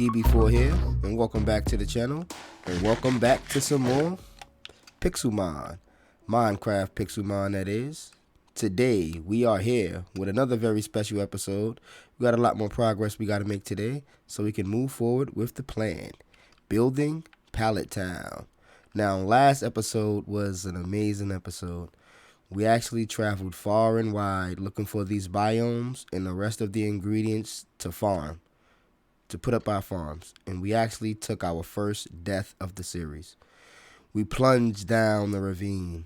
DB4 here, and welcome back to the channel, and welcome back to some more PIXELMON, Minecraft PIXELMON that is. Today, we are here with another very special episode. We got a lot more progress we got to make today, so we can move forward with the plan. Building Pallet Town. Now, last episode was an amazing episode. We actually traveled far and wide looking for these biomes and the rest of the ingredients to farm. To put up our farms, and we actually took our first death of the series. We plunged down the ravine.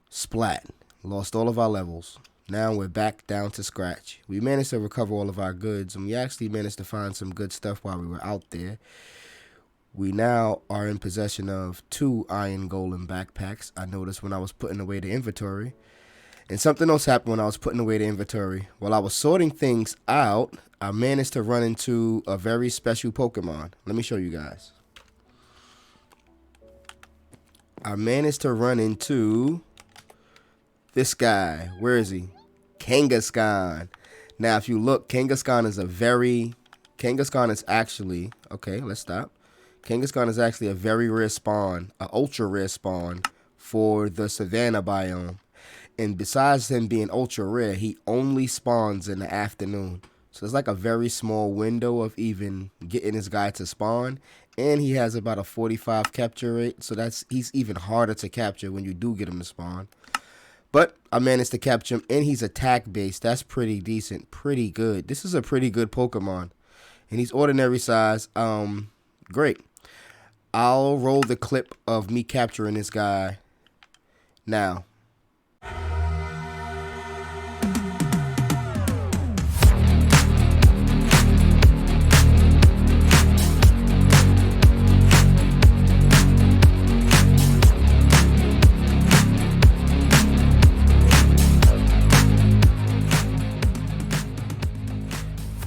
Splat. Lost all of our levels. Now we're back down to scratch. We managed to recover all of our goods, and we actually managed to find some good stuff while we were out there. We now are in possession of 2 iron golem backpacks. I noticed when I was putting away the inventory. And something else happened when I was putting away the inventory. While I was sorting things out, I managed to run into a very special Pokemon. Let me show you guys. I managed to run into this guy. Where is he? Kangaskhan. Now, if you look, Kangaskhan is actually, okay, let's stop. Kangaskhan is actually a very rare spawn, an ultra rare spawn for the Savannah biome. And besides him being ultra rare, he only spawns in the afternoon. So it's like a very small window of even getting this guy to spawn. And he has about a 45 capture rate. So he's even harder to capture when you do get him to spawn. But I managed to capture him, and he's attack based. That's pretty decent, pretty good. This is a pretty good Pokemon. And he's ordinary size. Great. I'll roll the clip of me capturing this guy now.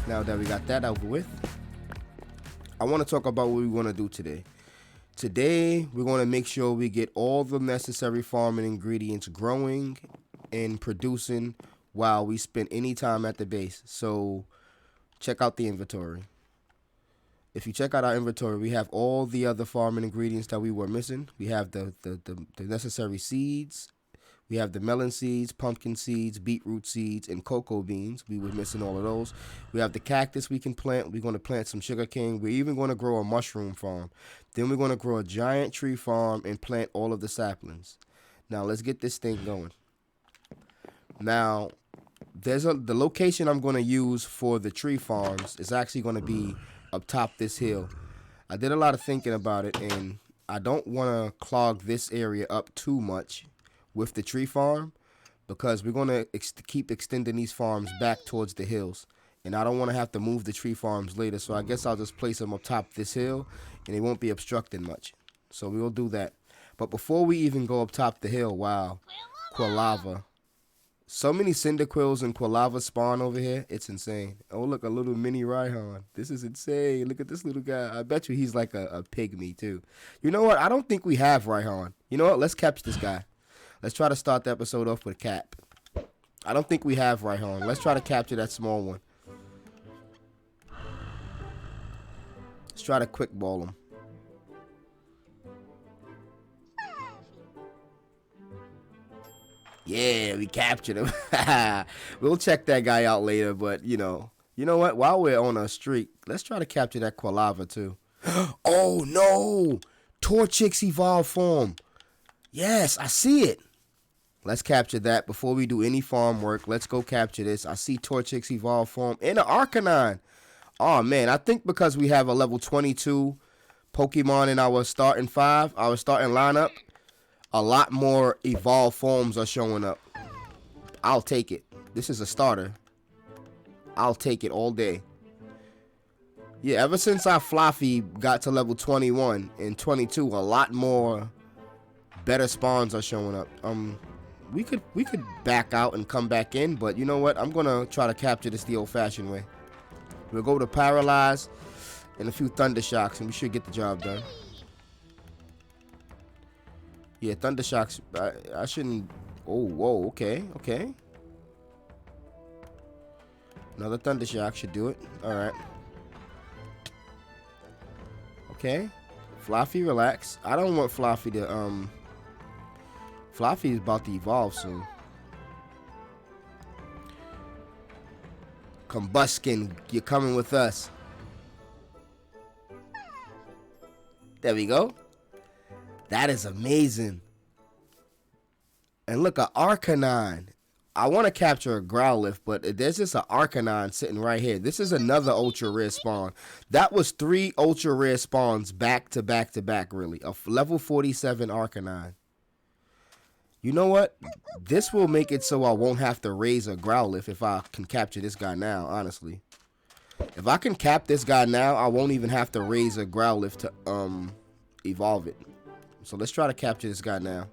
Now that we got that over with, I want to talk about what we want to do today. Today, we're going to make sure we get all the necessary farming ingredients growing and producing while we spend any time at the base. So, check out the inventory. If you check out our inventory, we have all the other farming ingredients that we were missing. We have the necessary seeds. We have the melon seeds, pumpkin seeds, beetroot seeds, and cocoa beans. We were missing all of those. We have the cactus we can plant. We're going to plant some sugarcane. We're even going to grow a mushroom farm. Then we're going to grow a giant tree farm and plant all of the saplings. Now, let's get this thing going. Now, the location I'm going to use for the tree farms is actually going to be up top this hill. I did a lot of thinking about it, and I don't want to clog this area up too much with the tree farm, because we're going to keep extending these farms back towards the hills, and I don't want to have to move the tree farms later, so I guess I'll just place them up top this hill and they won't be obstructing much. So we'll do that. But before we even go up top the hill, wow, Quilava, so many Cyndaquils and Quilava spawn over here, it's insane. Oh, look, a little mini Rhyhorn. This is insane. Look at this little guy. I bet you he's like a pygmy too. You know what, I don't think we have Rhyhorn. You know what, let's capture this guy. Let's try to start the episode off with a cap. I don't think we have Rhyhorn. Let's try to capture that small one. Let's try to quick ball him. Yeah, we captured him. We'll check that guy out later, but you know what? While we're on a streak, let's try to capture that Quilava too. Oh no! Torchic's evolved form. Yes, I see it. Let's capture that before we do any farm work. Let's go capture this. I see Torchic's evolved form and an Arcanine. Oh, man. I think because we have a level 22 Pokemon in our starting lineup, a lot more evolved forms are showing up. I'll take it. This is a starter. I'll take it all day. Yeah, ever since our Fluffy got to level 21 and 22, a lot more better spawns are showing up. We could back out and come back in, but you know what? I'm gonna try to capture this the old-fashioned way. We'll go to Paralyze and a few Thunder Shocks, and we should get the job done. Yeah, Thunder Shocks. I shouldn't. Oh, whoa. Okay. Another Thunder Shock should do it. All right. Okay. Fluffy, relax. I don't want Fluffy to, Fluffy is about to evolve soon. Combuskin, you're coming with us. There we go. That is amazing. And look, a Arcanine. I want to capture a Growlithe, but there's just an Arcanine sitting right here. This is another ultra rare spawn. That was 3 ultra rare spawns back to back to back, really. A level 47 Arcanine. You know what? This will make it so I won't have to raise a Growlithe if I can capture this guy now, honestly. If I can cap this guy now, I won't even have to raise a Growlithe to evolve it. So let's try to capture this guy now.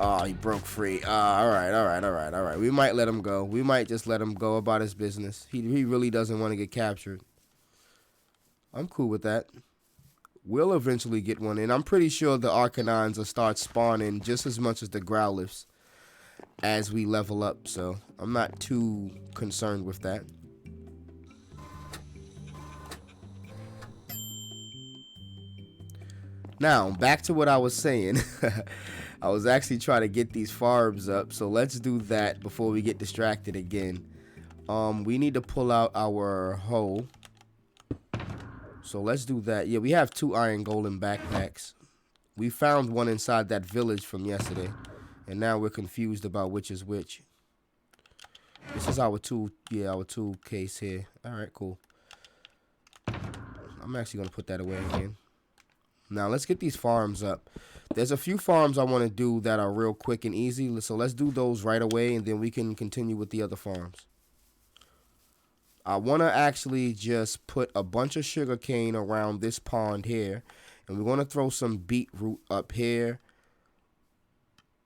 Oh, he broke free. All right. We might let him go. We might just let him go about his business. He really doesn't want to get captured. I'm cool with that. We'll eventually get one in. I'm pretty sure the Arcanines will start spawning just as much as the Growlithes as we level up. So I'm not too concerned with that. Now, back to what I was saying. I was actually trying to get these farms up, so let's do that before we get distracted again. We need to pull out our hoe. So let's do that. Yeah, we have 2 iron golden backpacks. We found one inside that village from yesterday, and now we're confused about which is which. This is our tool, yeah, our tool case here. All right, cool. I'm actually gonna put that away again. Now let's get these farms up. There's a few farms I want to do that are real quick and easy. So let's do those right away, and then we can continue with the other farms. I want to actually just put a bunch of sugar cane around this pond here. And we're going to throw some beetroot up here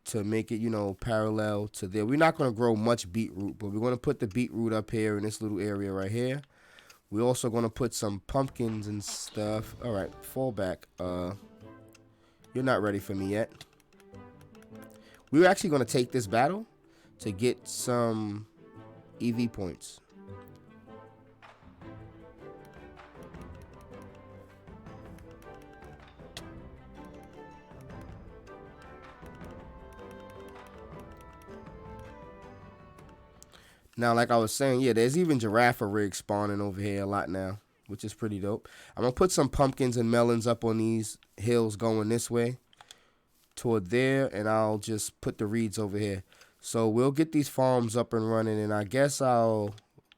to make it, you know, parallel to there. We're not going to grow much beetroot, but we're going to put the beetroot up here in this little area right here. We're also going to put some pumpkins and stuff. All right, fall back. You're not ready for me yet. We're actually going to take this battle to get some EV points. Now, like I was saying, yeah, there's even giraffe rigs spawning over here a lot now, which is pretty dope. I'm going to put some pumpkins and melons up on these hills going this way toward there, and I'll just put the reeds over here. So we'll get these farms up and running, and I guess I'll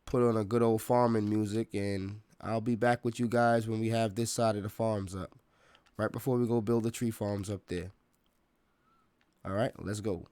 put on a good old farming music, and I'll be back with you guys when we have this side of the farms up, right before we go build the tree farms up there. All right, let's go.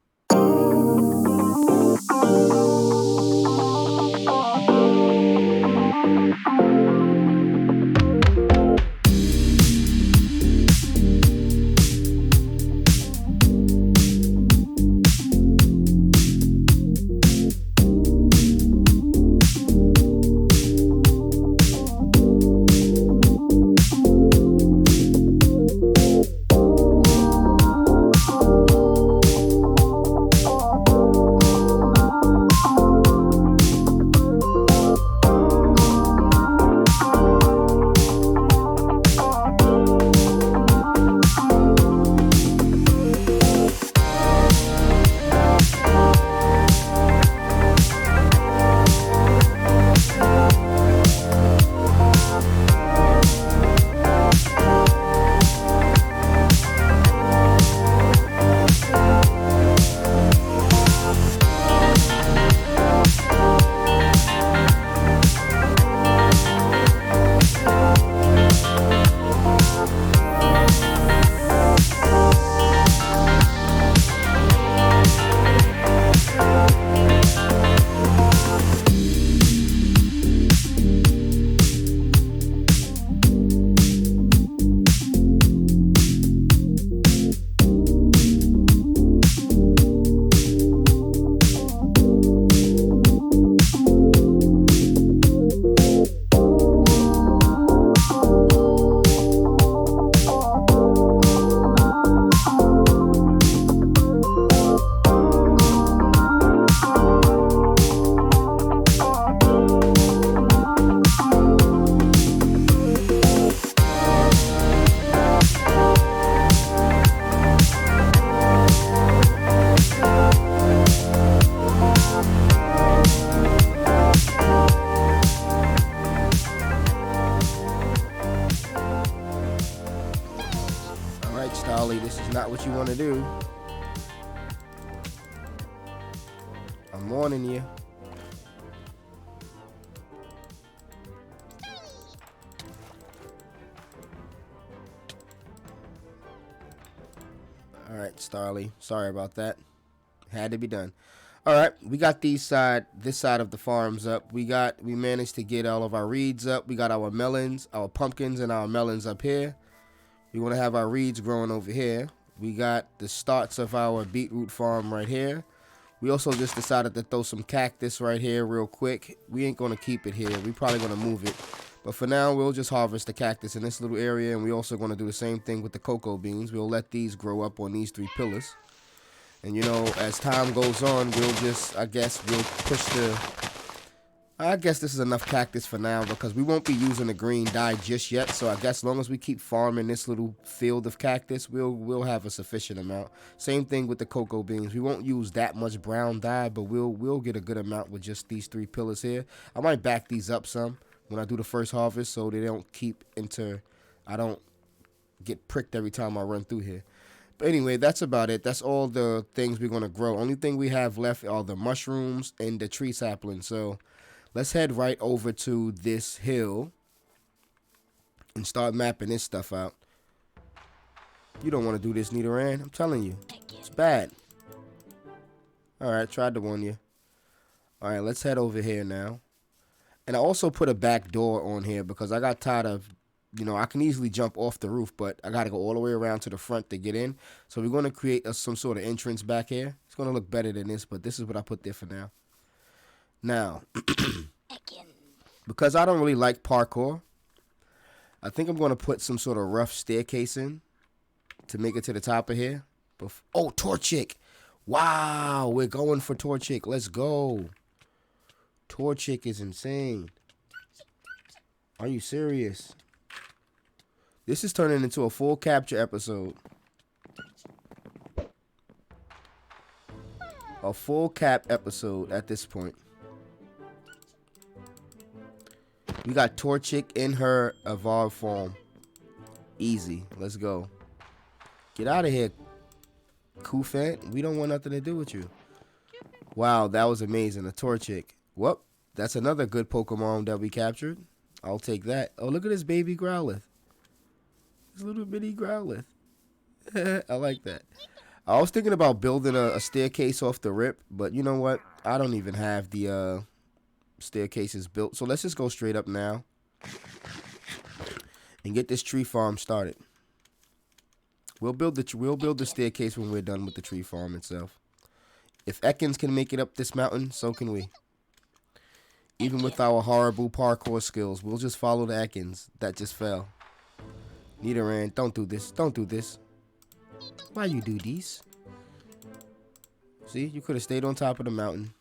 what you want to do. I'm warning you. Alright, Starly. Sorry about that. Had to be done. Alright, we got this side of the farms up. We managed to get all of our reeds up. We got our melons, our pumpkins, and our melons up here. We want to have our reeds growing over here. We got the starts of our beetroot farm right here. We also just decided to throw some cactus right here real quick. We ain't going to keep it here. We probably going to move it. But for now, we'll just harvest the cactus in this little area. And we also going to do the same thing with the cocoa beans. We'll let these grow up on these 3 pillars. And, you know, as time goes on, we'll just, I guess this is enough cactus for now because we won't be using the green dye just yet. So I guess as long as we keep farming this little field of cactus, we'll have a sufficient amount. Same thing with the cocoa beans. We won't use that much brown dye, but we'll get a good amount with just these 3 pillars here. I might back these up some when I do the first harvest so they don't I don't get pricked every time I run through here. But anyway, that's about it. That's all the things we're going to grow. Only thing we have left are the mushrooms and the tree saplings. So let's head right over to this hill and start mapping this stuff out. You don't want to do this, Nidoran. I'm telling you. It's bad. Alright, tried to warn you. Alright, let's head over here now. And I also put a back door on here because I got tired of, you know, I can easily jump off the roof, but I got to go all the way around to the front to get in. So we're going to create some sort of entrance back here. It's going to look better than this, but this is what I put there for now. Now, because I don't really like parkour, I think I'm going to put some sort of rough staircase in to make it to the top of here. Oh, Torchic. Wow, we're going for Torchic. Let's go. Torchic is insane. Are you serious? This is turning into a full capture episode. A full cap episode at this point. We got Torchic in her evolved form. Easy. Let's go. Get out of here, Koufant. We don't want nothing to do with you. Wow, that was amazing. A Torchic. Well, that's another good Pokemon that we captured. I'll take that. Oh, look at this baby Growlithe. This little bitty Growlithe. I like that. I was thinking about building a staircase off the rip, but you know what? I don't even have the staircases built. So let's just go straight up now and get this tree farm started. We'll build the staircase when we're done with the tree farm itself. If Ekans can make it up this mountain, so can we. Even with our horrible parkour skills, we'll just follow the Ekans that just fell. Nidoran, don't do this. Don't do this. Why you do this? See, you could have stayed on top of the mountain,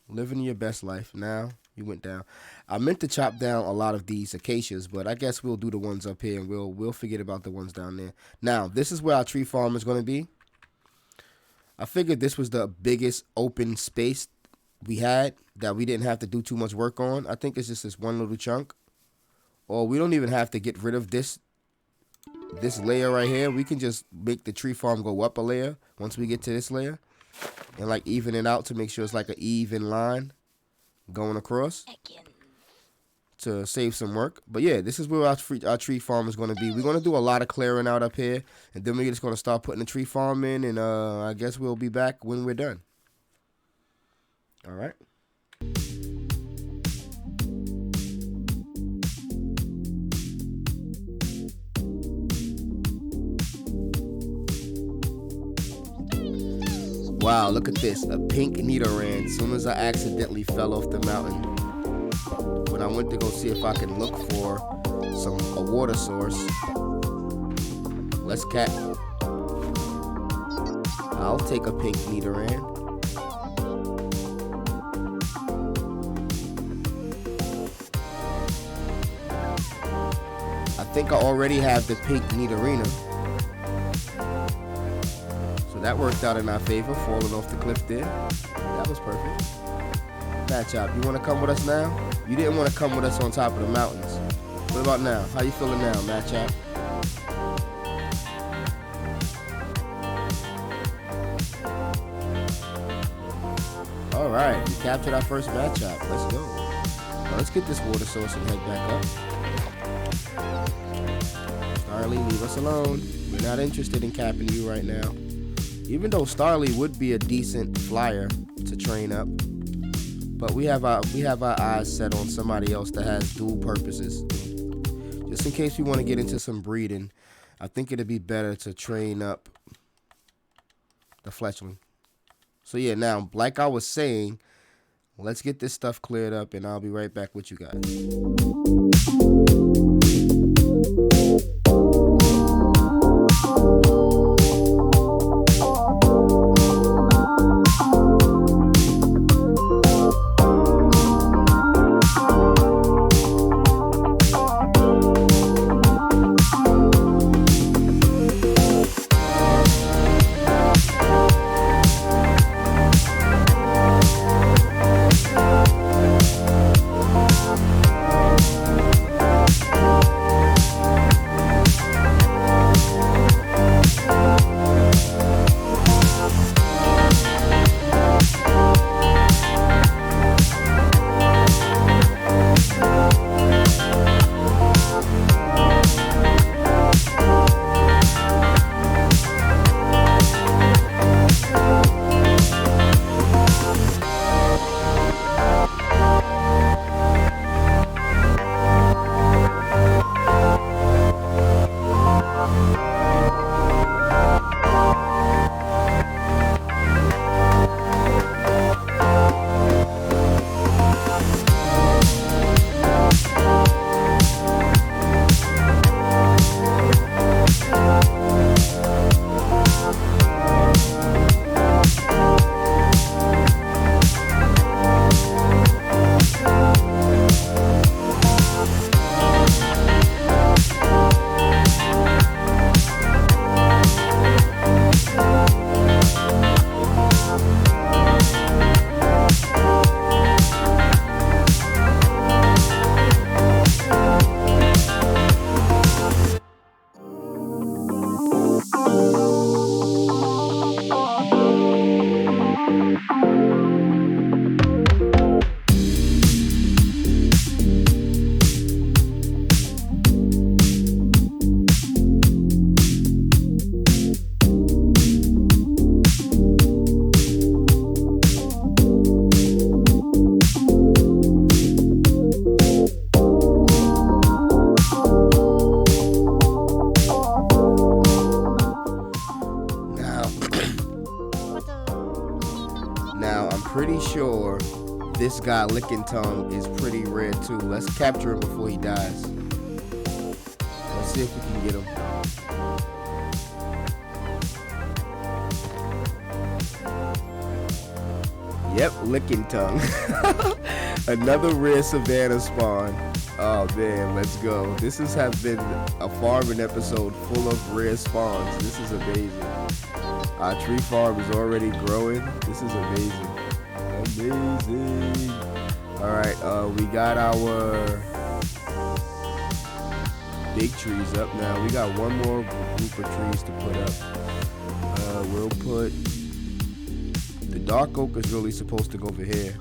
living your best life. Now you went down. I meant to chop down a lot of these acacias, but I guess we'll do the ones up here, and we'll forget about the ones down there. Now, this is where our tree farm is going to be. I figured this was the biggest open space we had that we didn't have to do too much work on. I think it's just this one little chunk. Or we don't even have to get rid of this layer right here. We can just make the tree farm go up a layer once we get to this layer. And like even it out to make sure it's like an even line going across to save some work. But yeah, this is where our tree farm is going to be. We're going to do a lot of clearing out up here. And then we're just going to start putting the tree farm in. And I guess we'll be back when we're done. All right. Wow, look at this. A pink Nidoran. As soon as I accidentally fell off the mountain. When I went to go see if I can look for a water source. Let's cat. I'll take a pink Nidoran. I think I already have the pink Nidorina. So that worked out in our favor, falling off the cliff there. That was perfect. Matchup, you want to come with us now? You didn't want to come with us on top of the mountains. What about now? How you feeling now, Matchup? All right, we captured our first match up. Let's go. Now let's get this water source and head back up. Starly, leave us alone. We're not interested in capping you right now. Even though Starly would be a decent flyer to train up, but we have our eyes set on somebody else that has dual purposes. Just in case we want to get into some breeding, I think it'd be better to train up the fletchling. So yeah, now like I was saying, let's get this stuff cleared up, and I'll be right back with you guys. Now, I'm pretty sure this guy Licking Tongue is pretty rare too. Let's capture him before he dies. Let's see if we can get him. Yep, Licking Tongue. Another rare Savannah spawn. Oh man, let's go. This has been a farming episode full of rare spawns. This is amazing. Our tree farm is already growing. This is amazing. Amazing. Alright, we got our big trees up now. We got one more group of trees to put up. We'll put the dark oak is really supposed to go over here.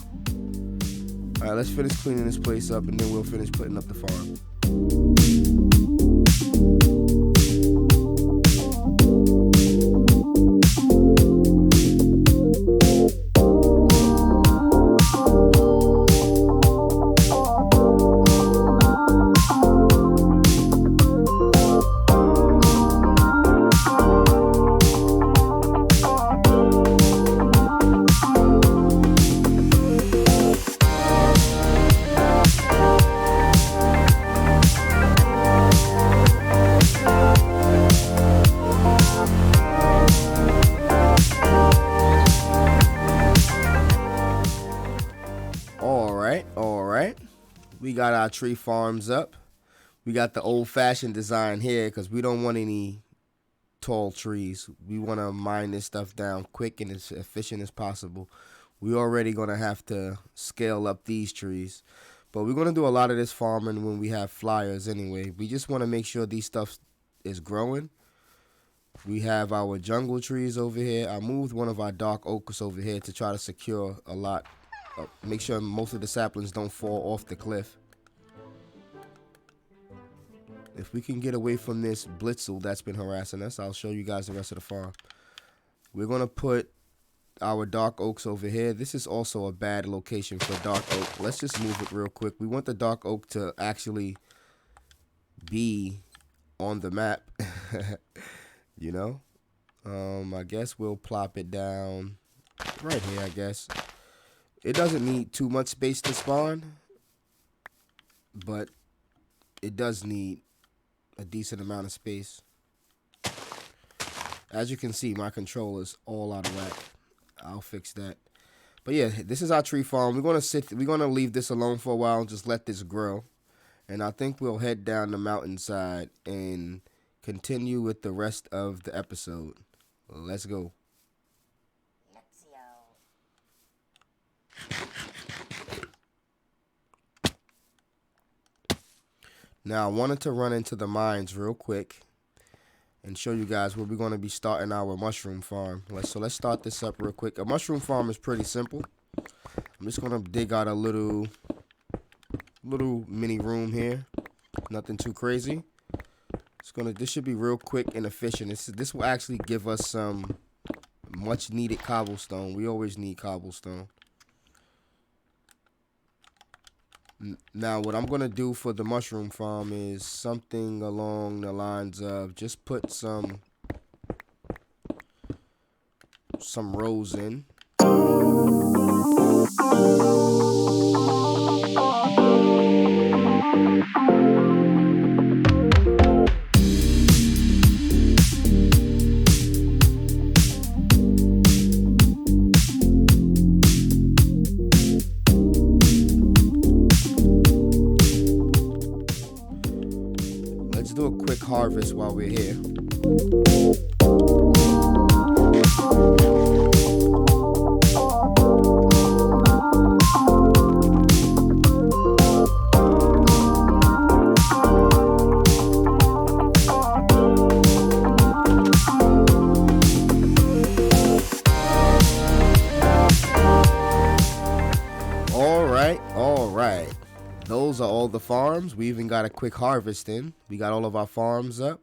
Alright, let's finish cleaning this place up, and then we'll finish putting up the farm. We got our tree farms up. We got the old-fashioned design here because we don't want any tall trees. We want to mine this stuff down quick and as efficient as possible. We're already going to have to scale up these trees. But we're going to do a lot of this farming when we have flyers anyway. We just want to make sure these stuff is growing. We have our jungle trees over here. I moved one of our dark oaks over here to try to secure a lot make sure most of the saplings don't fall off the cliff. If we can get away from this blitzel that's been harassing us, I'll show you guys the rest of the farm. We're going to put our dark oaks over here. This is also a bad location for dark oak. Let's just move it real quick. We want the dark oak to actually be on the map. You know, I guess we'll plop it down right here. I guess it doesn't need too much space to spawn, but it does need a decent amount of space. As you can see, my controller's all out of whack. I'll fix that. But yeah, this is our tree farm. We're gonna leave this alone for a while and just let this grow. And I think we'll head down the mountainside and continue with the rest of the episode. Let's go. Now, I wanted to run into the mines real quick and show you guys where we're going to be starting our mushroom farm. So let's start this up real quick. A mushroom farm is pretty simple. I'm just going to dig out a little mini room here. Nothing too crazy. This should be real quick and efficient. This will actually give us some much needed cobblestone. We always need cobblestone. Now, what I'm going to do for the mushroom farm is something along the lines of just put some rows in. Let's do a quick harvest while we're here. All right. Those are all the farms. We even got a quick harvest in. We got all of our farms up.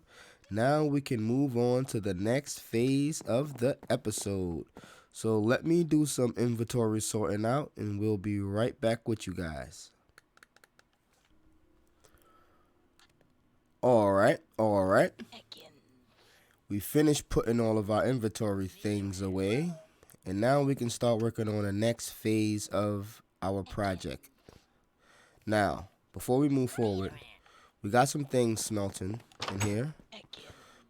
Now we can move on to the next phase of the episode. So let me do some inventory sorting out and we'll be right back with you guys. All right. We finished putting all of our inventory things away. And now we can start working on the next phase of our project. Now, before we move forward, we got some things smelting in here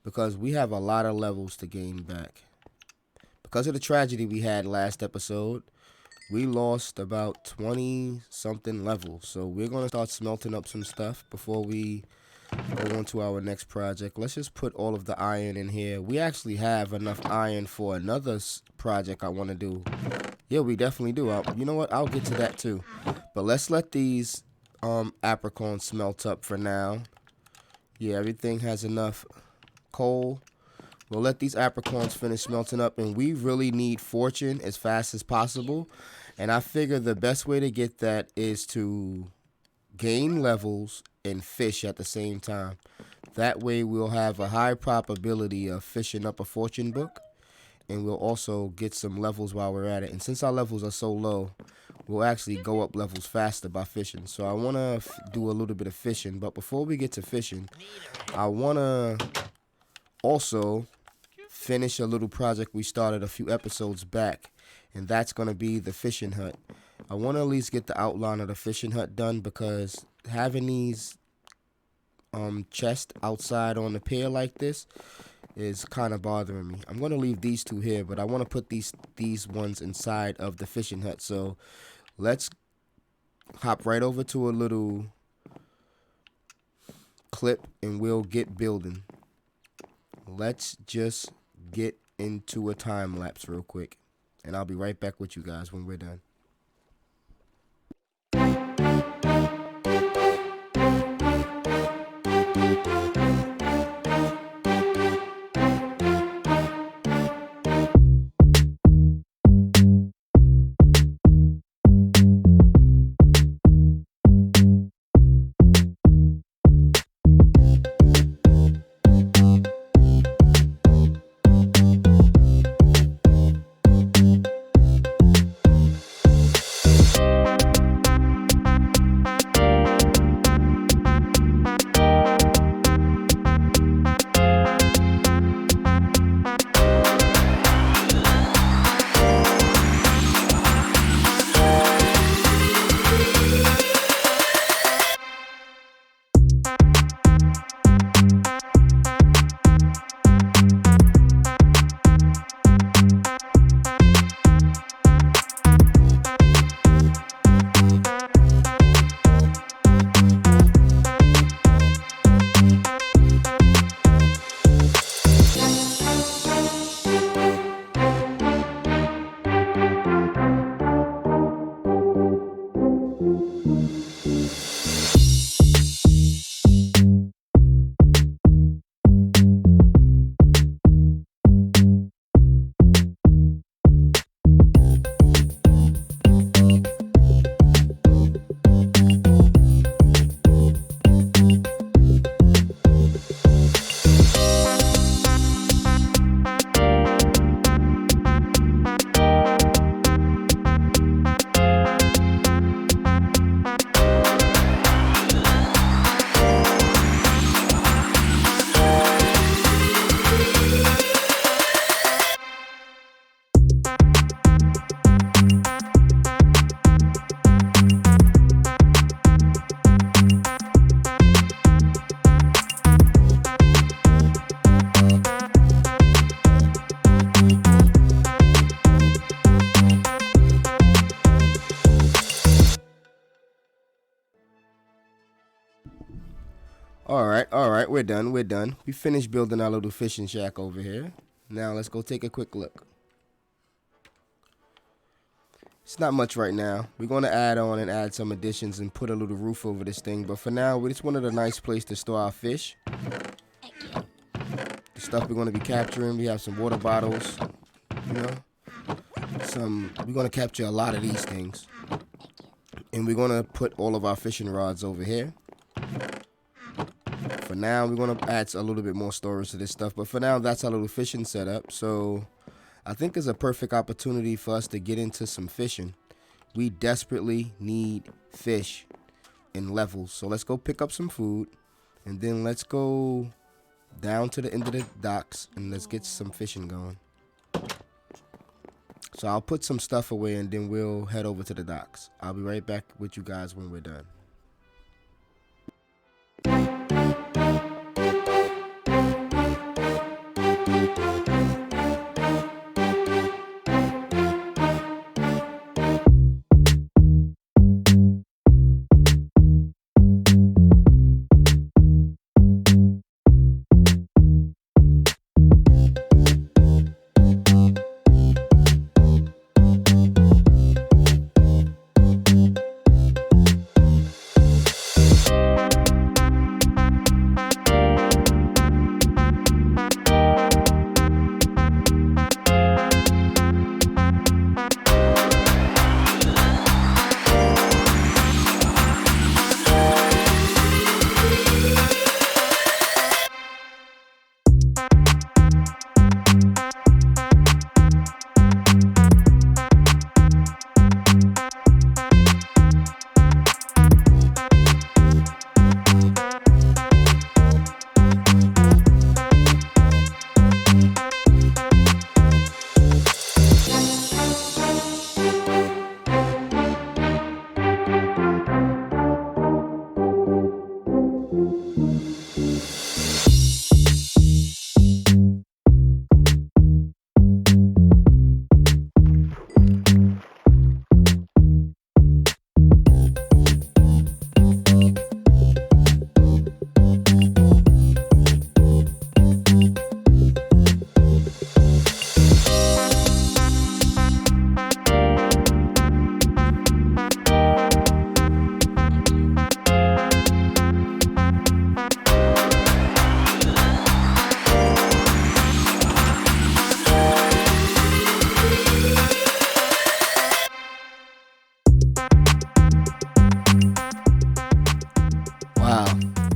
because we have a lot of levels to gain back. Because of the tragedy we had last episode, we lost about 20 something levels. So we're going to start smelting up some stuff before we go on to our next project. Let's just put all of the iron in here. We actually have enough iron for another project I want to do. Yeah, we definitely do. You know what? I'll get to that too. But let's let these apricorns smelt up for now. Yeah, everything has enough coal. We'll let these apricorns finish smelting up, and we really need fortune as fast as possible. And I figure the best way to get that is to gain levels and fish at the same time. That way we'll have a high probability of fishing up a fortune book, and we'll also get some levels while we're at it. And since our levels are so low, we'll actually go up levels faster by fishing. So I want to do a little bit of fishing. But before we get to fishing, I want to also finish a little project we started a few episodes back. And that's going to be the fishing hut. I want to at least get the outline of the fishing hut done because having these chests outside on the pier like this is kind of bothering me. I'm going to leave these two here, but I want to put these ones inside of the fishing hut. So let's hop right over to a little clip and we'll get building. Let's just get into a time lapse real quick, and I'll be right back with you guys when we're done. All right, we're done. We finished building our little fishing shack over here. Now let's go take a quick look. It's not much right now. We're going to add some additions and put a little roof over this thing. But for now, we just wanted a nice place to store our fish. The stuff we're going to be capturing, we have some water bottles, you know. We're going to capture a lot of these things. And we're going to put all of our fishing rods over here. For now, we're going to add a little bit more storage to this stuff. But for now, that's our little fishing setup. So I think it's a perfect opportunity for us to get into some fishing. We desperately need fish in levels. So let's go pick up some food. And then let's go down to the end of the docks and let's get some fishing going. So I'll put some stuff away and then we'll head over to the docks. I'll be right back with you guys when we're done.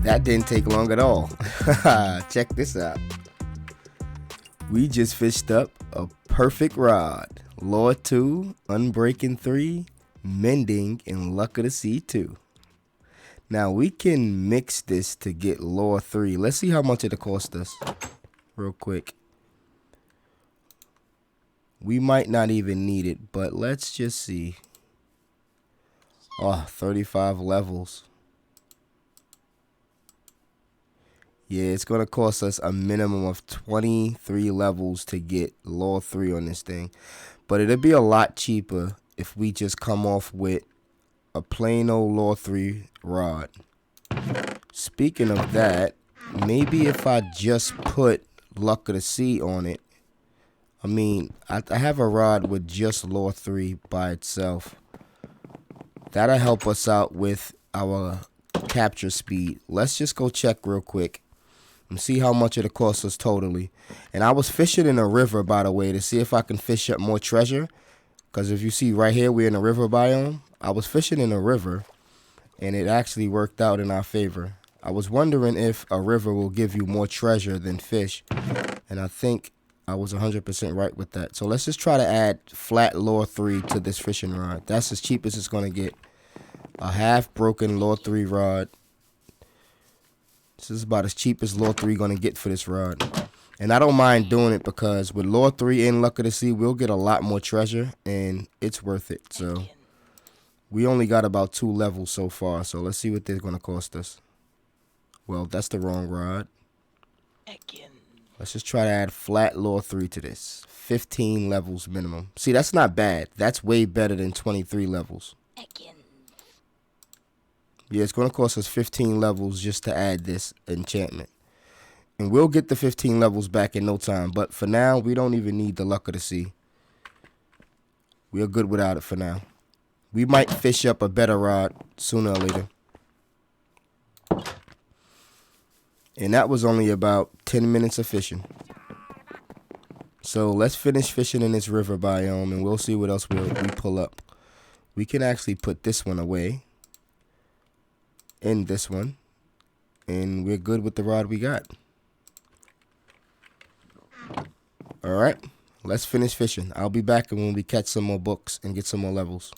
That didn't take long at all. Check this out. We just fished up a perfect rod. Lure 2, Unbreaking 3, Mending, and Luck of the Sea 2. Now we can mix this to get Lure 3. Let's see how much it'll cost us real quick. We might not even need it, but let's just see. Oh, 35 levels. Yeah, it's going to cost us a minimum of 23 levels to get Lure 3 on this thing. But it'll be a lot cheaper if we just come off with a plain old Lure 3 rod. Speaking of that, maybe if I just put Luck of the Sea on it. I mean, I have a rod with just Lure 3 by itself. That'll help us out with our capture speed. Let's just go check real quick and see how much it'll cost us totally. And I was fishing in a river, by the way, to see if I can fish up more treasure. Because if you see right here, we're in a river biome. I was fishing in a river, and it actually worked out in our favor. I was wondering if a river will give you more treasure than fish. And I think I was 100% right with that. So let's just try to add flat Lure 3 to this fishing rod. That's as cheap as it's going to get. A half broken Lure 3 rod. This is about as cheap as Lure 3 going to get for this rod. And I don't mind doing it because with Lure 3 and Luck of the Sea, we'll get a lot more treasure. And it's worth it. So we only got about 2 levels so far. So let's see what they're going to cost us. Well, that's the wrong rod. Let's just try to add flat Lure 3 to this. 15 levels minimum. See, that's not bad. That's way better than 23 levels. Yeah, it's going to cost us 15 levels just to add this enchantment. And we'll get the 15 levels back in no time. But for now, we don't even need the luck of the sea. We're good without it for now. We might fish up a better rod sooner or later. And that was only about 10 minutes of fishing. So let's finish fishing in this river biome and we'll see what else we pull up. We can actually put this one away. And this one. And we're good with the rod we got. Alright, let's finish fishing. I'll be back when we catch some more books and get some more levels.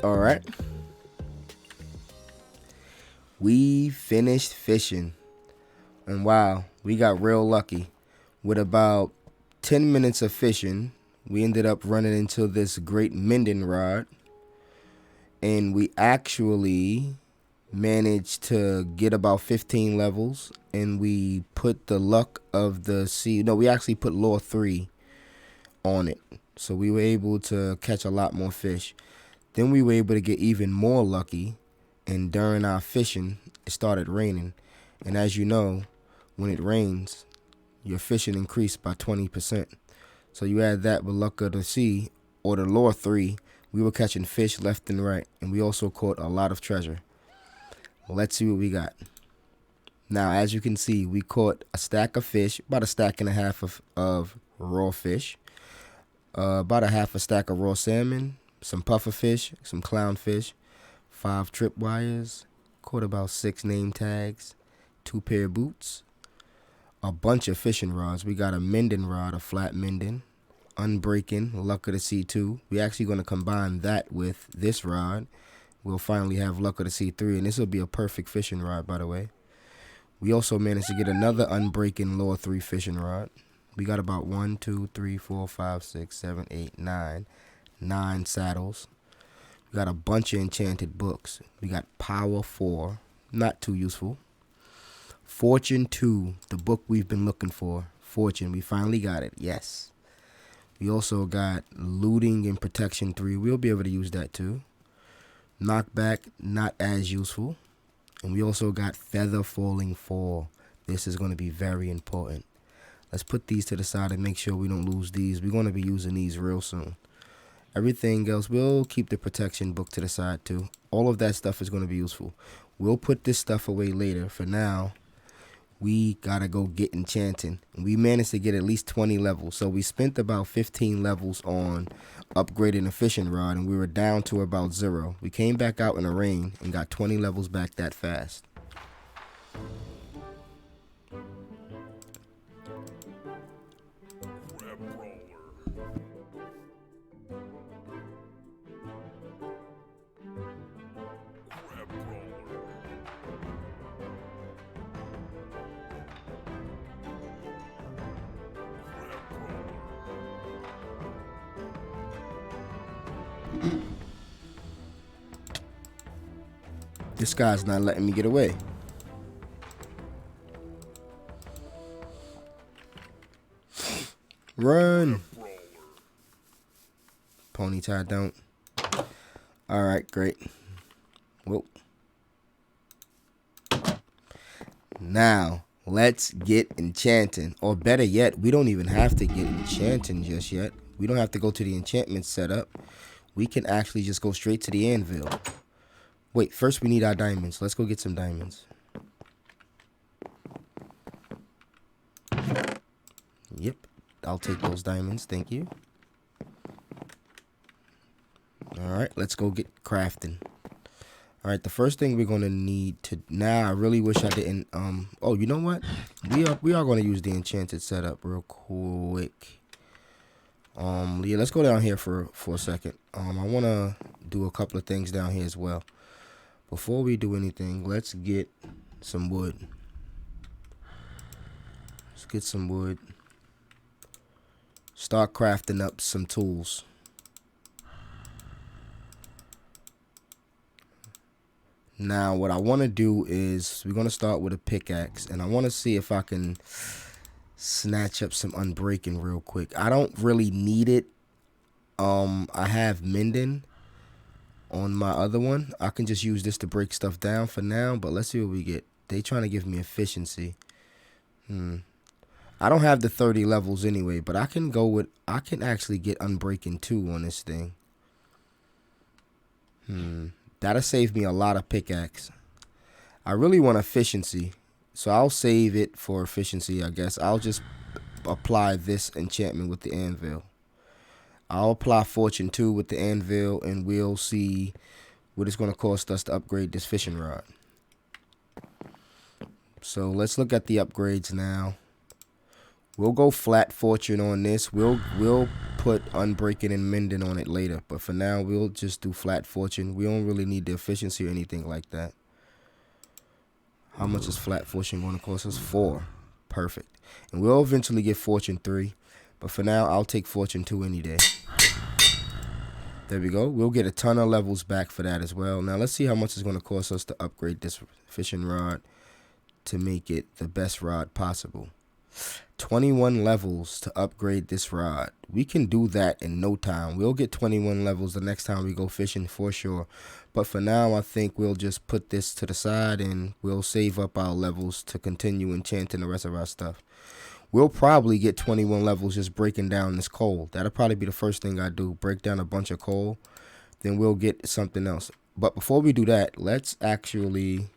Alright. We finished fishing. And wow, we got real lucky. With about 10 minutes of fishing, we ended up running into this great mending rod. And we actually managed to get about 15 levels. And we put the luck of the sea. No, we actually put lure 3 on it. So we were able to catch a lot more fish. Then we were able to get even more lucky, and during our fishing, it started raining. And as you know, when it rains, your fishing increased by 20%. So you add that with luck of the sea, or the lure 3, we were catching fish left and right, and we also caught a lot of treasure. Let's see what we got. Now, as you can see, we caught a stack of fish, about a stack and a half of raw fish, about a half a stack of raw salmon, some puffer fish, some clownfish, 5 tripwires, caught about 6 name tags, 2 pair of boots, a bunch of fishing rods. We got a mending rod, a flat mending, unbreaking, luck of the sea 2. We're actually going to combine that with this rod. We'll finally have luck of the sea 3, and this will be a perfect fishing rod, by the way. We also managed to get another unbreaking lure 3 fishing rod. We got about 1, 2, 3, 4, 5, 6, 7, 8, 9 saddles. We got a bunch of enchanted books. We got Power 4, not too useful. Fortune 2, the book we've been looking for. Fortune, we finally got it, yes. We also got Looting and Protection 3. We'll be able to use that too. Knockback, not as useful. And we also got Feather Falling 4. This is going to be very important. Let's put these to the side and make sure we don't lose these. We're going to be using these real soon. Everything else, we'll keep the protection book to the side too. All of that stuff is going to be useful. We'll put this stuff away later. For now, we got to go get enchanting. We managed to get at least 20 levels. So we spent about 15 levels on upgrading a fishing rod, and we were down to about 0. We came back out in the rain and got 20 levels back that fast. This guy's not letting me get away. Run. Pony tie don't. Alright, great. Whoa. Now, let's get enchanting. Or better yet, we don't even have to get enchanting just yet. We don't have to go to the enchantment setup. We can actually just go straight to the anvil. Wait, first we need our diamonds. Let's go get some diamonds. Yep, I'll take those diamonds. Thank you. Alright, let's go get crafting. Alright, the first thing we're going to need to... Now, I really wish I didn't... Oh, you know what? We are going to use the enchanted setup real quick. Yeah, let's go down here for a second. I want to do a couple of things down here as well. Before we do anything, let's get some wood. Let's get some wood. Start crafting up some tools. Now, what I want to do is we're going to start with a pickaxe, and I want to see if I can snatch up some unbreaking real quick. I don't really need it. I have mending on my other one. I can just use this to break stuff down for now, but let's see what we get. They trying to give me efficiency. I don't have the 30 levels anyway, but I can actually get unbreaking 2 on this thing. That'll save me a lot of pickaxe. I really want efficiency, so I'll save it for efficiency, I guess. I'll just apply this enchantment with the anvil. I'll apply Fortune 2 with the anvil, and we'll see what it's going to cost us to upgrade this fishing rod. So let's look at the upgrades now. We'll go flat Fortune on this. We'll put unbreaking and mending on it later, but for now we'll just do flat Fortune. We don't really need the efficiency or anything like that. How much is flat Fortune going to cost us? 4. Perfect. And we'll eventually get Fortune 3. But for now, I'll take Fortune 2 any day. There we go. We'll get a ton of levels back for that as well. Now, let's see how much it's going to cost us to upgrade this fishing rod to make it the best rod possible. 21 levels to upgrade this rod. We can do that in no time. We'll get 21 levels the next time we go fishing for sure. But for now, I think we'll just put this to the side and we'll save up our levels to continue enchanting the rest of our stuff. We'll probably get 21 levels just breaking down this coal. That'll probably be the first thing I do. Break down a bunch of coal. Then we'll get something else. But before we do that, let's actually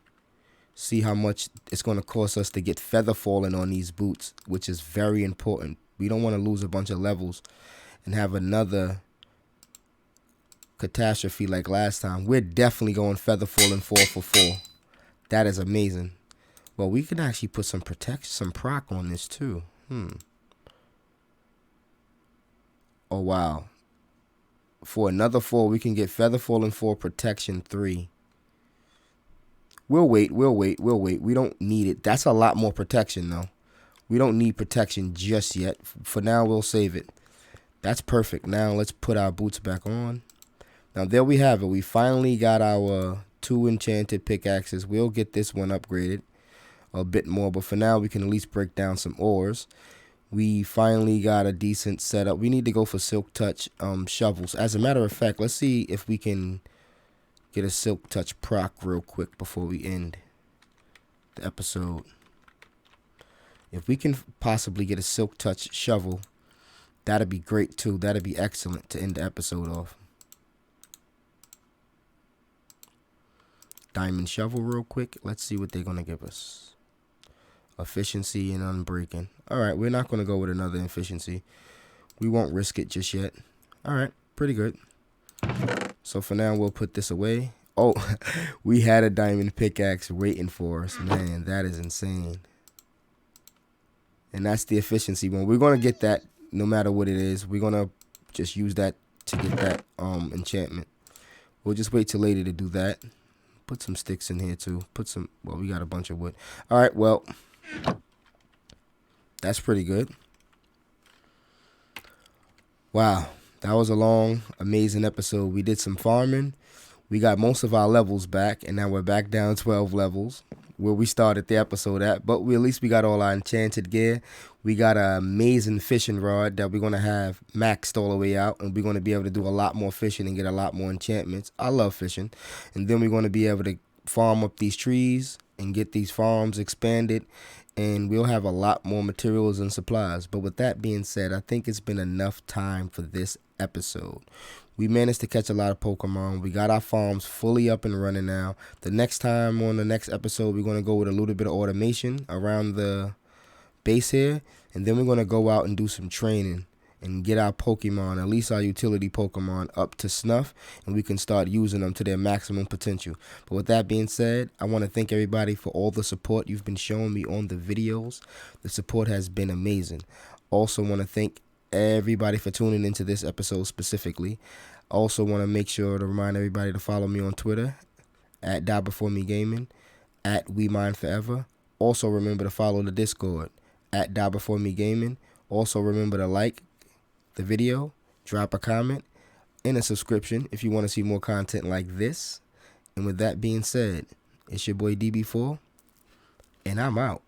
see how much it's going to cost us to get feather falling on these boots, which is very important. We don't want to lose a bunch of levels and have another catastrophe like last time. We're definitely going feather falling 4 for 4. That is amazing. Well, we can actually put some protection, some proc on this too. Oh wow. For another 4, we can get feather falling 4, protection 3. We'll wait. We don't need it. That's a lot more protection, though. We don't need protection just yet. For now, we'll save it. That's perfect. Now, let's put our boots back on. Now, there we have it. We finally got our 2 enchanted pickaxes. We'll get this one upgraded a bit more. But for now, we can at least break down some ores. We finally got a decent setup. We need to go for Silk Touch shovels. As a matter of fact, let's see if we can get a Silk Touch proc real quick before we end the episode. If we can possibly get a Silk Touch shovel, that'd be great too. That'd be excellent to end the episode off. Diamond shovel real quick. Let's see what they're going to give us. Efficiency and unbreaking. Alright, we're not going to go with another efficiency. We won't risk it just yet. Alright, pretty good. So for now, we'll put this away. Oh, we had a diamond pickaxe waiting for us. Man, that is insane. And that's the efficiency one. We're going to get that no matter what it is. We're going to just use that to get that enchantment. We'll just wait till later to do that. Put some sticks in here too. Well, we got a bunch of wood. All right, well, that's pretty good. Wow. That was a long, amazing episode. We did some farming. We got most of our levels back, and now we're back down 12 levels where we started the episode at. But at least we got all our enchanted gear. We got an amazing fishing rod that we're going to have maxed all the way out, and we're going to be able to do a lot more fishing and get a lot more enchantments. I love fishing. And then we're going to be able to farm up these trees and get these farms expanded, and we'll have a lot more materials and supplies. But with that being said, I think it's been enough time for this episode. We managed to catch a lot of Pokemon. We got our farms fully up and running now. The next time on the next episode, we're going to go with a little bit of automation around the base here, and then we're going to go out and do some training and get our Pokemon, at least our utility Pokemon, up to snuff, and we can start using them to their maximum potential. But with that being said, I want to thank everybody for all the support you've been showing me on the videos. The support has been amazing. Also want to thank everybody for tuning into this episode specifically. Also want to make sure to remind everybody to follow me on Twitter at DieBeforeMeGaming, at WeMineForever. Also remember to follow the Discord at DieBeforeMeGaming. Also remember to like the video, drop a comment, and a subscription if you want to see more content like this. And with that being said, it's your boy DB4, and I'm out.